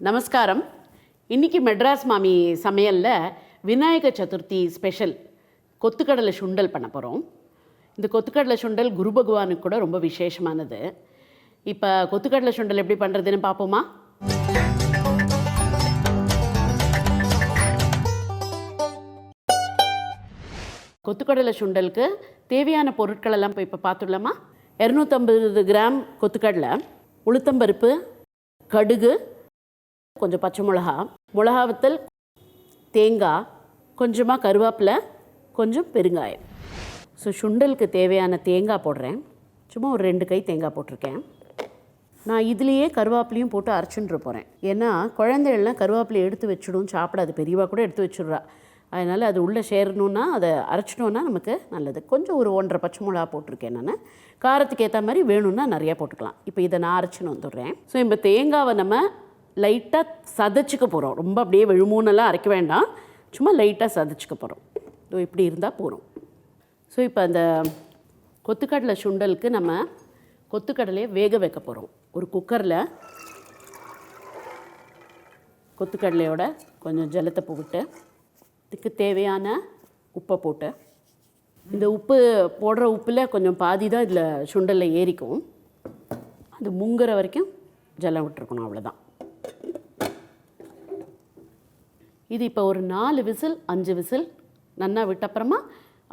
நமஸ்காரம். இன்றைக்கி மெட்ராஸ் மாமி சமையலில் விநாயகர் சதுர்த்தி ஸ்பெஷல் கொத்துக்கடலை சுண்டல் பண்ண போகிறோம். இந்த கொத்துக்கடலை சுண்டல் குரு பகவானுக்கு கூட ரொம்ப விசேஷமானது. இப்போ கொத்துக்கடலை சுண்டல் எப்படி பண்ணுறதுன்னு பார்ப்போமா? கொத்துக்கடலை சுண்டலுக்கு தேவையான பொருட்கள் எல்லாம் இப்போ பார்த்துடலாமா? 250 கிராம் கொத்துக்கடலை, உளுத்தம்பருப்பு, கடுகு, கொஞ்சம் பச்சை மிளகா, மிளகா வத்தல், தேங்காய், கொஞ்சமாக கருவேப்பிலை, கொஞ்சம் பெருங்காயம். ஸோ சுண்டலுக்கு தேவையான தேங்காய் போடுறேன். சும்மா ஒரு 2 கை தேங்காய் போட்டிருக்கேன். நான் இதுலேயே கருவேப்பிலையும் போட்டு அரைச்சுட்டு போகிறேன். ஏன்னா குழந்தைகள்லாம் கருவேப்பிலையை எடுத்து வச்சிடும், சாப்பிடாது. பெரியவா கூட எடுத்து வச்சுடுறா. அதனால் அது உள்ளே சேரணுன்னா அதை அரைச்சிட்டோன்னா நமக்கு நல்லது. கொஞ்சம் ஒரு 1.5 பச்சை மிளகா போட்டிருக்கேன். நான் காரத்துக்கு ஏற்ற மாதிரி வேணும்னா நிறையா போட்டுக்கலாம். இப்போ இதை நான் அரைச்சின்னு வந்துடுறேன். ஸோ இப்போ தேங்காவை நம்ம லைட்டாக சதைச்சிக்க போகிறோம். ரொம்ப அப்படியே விழுமூனெல்லாம் அரைக்க வேண்டாம், சும்மா லைட்டாக சதைச்சிக்க போகிறோம். இதோ இப்படி இருந்தால் போகிறோம். ஸோ இப்போ அந்த கொத்துக்கடலை சுண்டலுக்கு நம்ம கொத்துக்கடலையை வேக வைக்க போகிறோம். ஒரு குக்கரில் கொத்துக்கடலையோட கொஞ்சம் ஜலத்தை போட்டு இதுக்கு தேவையான உப்பை போட்டு, இந்த உப்பு போடுற உப்பில் கொஞ்சம் பாதி தான் இதில் சுண்டலில் ஏறிக்கும். அது முங்குற வரைக்கும் ஜலம் விட்டுருக்கணும், அவ்வளோதான். இது இப்போ ஒரு 4 விசில் 5 விசில் நல்லா விட்டப்புறமா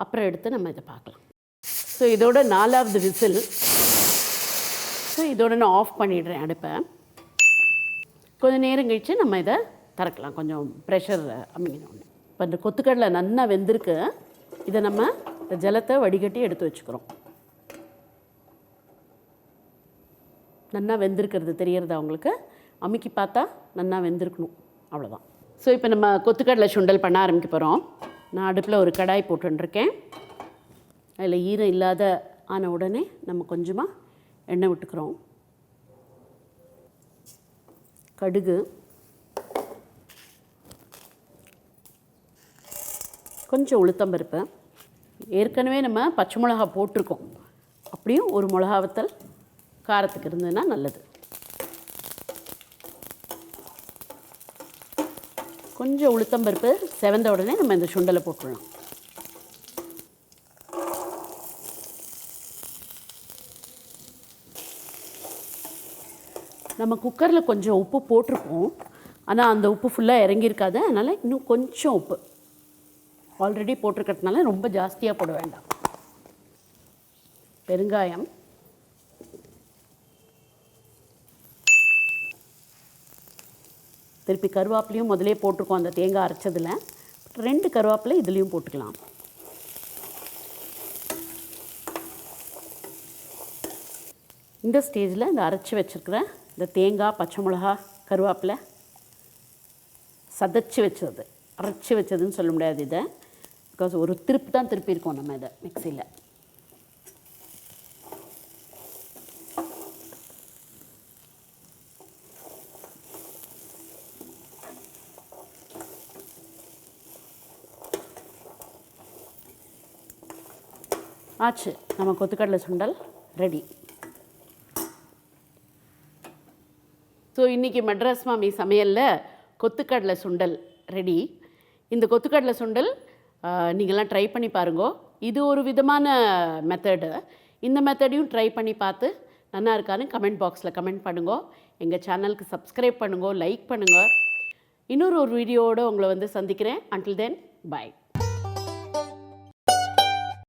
அப்புறம் எடுத்து நம்ம இதை பார்க்கலாம். ஸோ இதோட 4வது விசில். ஸோ இதோட நான் ஆஃப் பண்ணிடுறேன் அடுப்பை. கொஞ்சம் நேரம் கழித்து நம்ம இதை திறக்கலாம், கொஞ்சம் ப்ரெஷர் அமைக்கணும். இப்போ இந்த கொத்துக்கடலை நல்லா வெந்திருக்கு. இதை நம்ம இந்த ஜலத்தை வடிகட்டி எடுத்து வச்சுக்கிறோம். நல்லா வெந்திருக்கிறது தெரியறதா உங்களுக்கு? அமுக்கி பார்த்தா நல்லா வெந்திருக்கணும், அவ்வளோதான். ஸோ இப்போ நம்ம கொத்துக்கடலை சுண்டல் பண்ண ஆரம்பிக்க போகிறோம். நான் அடுப்பில் ஒரு கடாய் போட்டுருக்கேன். அதில் ஈரம் இல்லாத ஆன உடனே நம்ம கொஞ்சமாக எண்ணெய் விட்டுக்கிறோம். கடுகு, கொஞ்சம் உளுத்தம்பருப்பு, ஏற்கனவே நம்ம பச்சை மிளகா போட்டிருக்கோம். அப்படியும் ஒரு மிளகா வத்தல் காரத்துக்கு இருந்ததுன்னா நல்லது. கொஞ்சம் உளுத்தம்பருப்பு செவந்த உடனே நம்ம இந்த சுண்டலை போட்டுடலாம். நம்ம குக்கரில் கொஞ்சம் உப்பு போட்டிருப்போம், ஆனால் அந்த உப்பு ஃபுல்லாக இறங்கியிருக்காது. அதனால் இன்னும் கொஞ்சம் உப்பு ஆல்ரெடி போட்டிருக்கிறதுனால ரொம்ப ஜாஸ்தியாக போட வேண்டாம். பெருங்காயம், திருப்பி கருவேப்பிலையும் முதலே போட்டிருக்கோம் அந்த தேங்காய் அரைச்சதில். 2 கருவேப்பிலை இதுலேயும் போட்டுக்கலாம். இந்த ஸ்டேஜில் இந்த அரைச்சி வச்சுருக்கிற இந்த தேங்காய், பச்சை மிளகா, கருவேப்பிலை சதைச்சி வச்சது, அரைச்சி வச்சதுன்னு சொல்ல முடியாது. இதை பிகாஸ் ஒரு திருப்பு தான் திருப்பியிருக்கோம் நம்ம இதை மிக்சியில். ஆச்சு, நம்ம கொத்துக்கடலை சுண்டல் ரெடி. ஸோ இன்றைக்கி மெட்ராஸ் மாமி சமையலில் கொத்துக்கடலை சுண்டல் ரெடி. இந்த கொத்துக்கடலை சுண்டல் நீங்கள்லாம் ட்ரை பண்ணி பாருங்கோ. இது ஒரு விதமான மெத்தடு. இந்த மெத்தடையும் ட்ரை பண்ணி பார்த்து நல்லா இருக்கான்னு கமெண்ட் பாக்ஸில் கமெண்ட் பண்ணுங்கோ. எங்கள் சேனலுக்கு சப்ஸ்கிரைப் பண்ணுங்கோ, லைக் பண்ணுங்க. இன்னொரு வீடியோவோடு உங்களை சந்திக்கிறேன். Until then, by.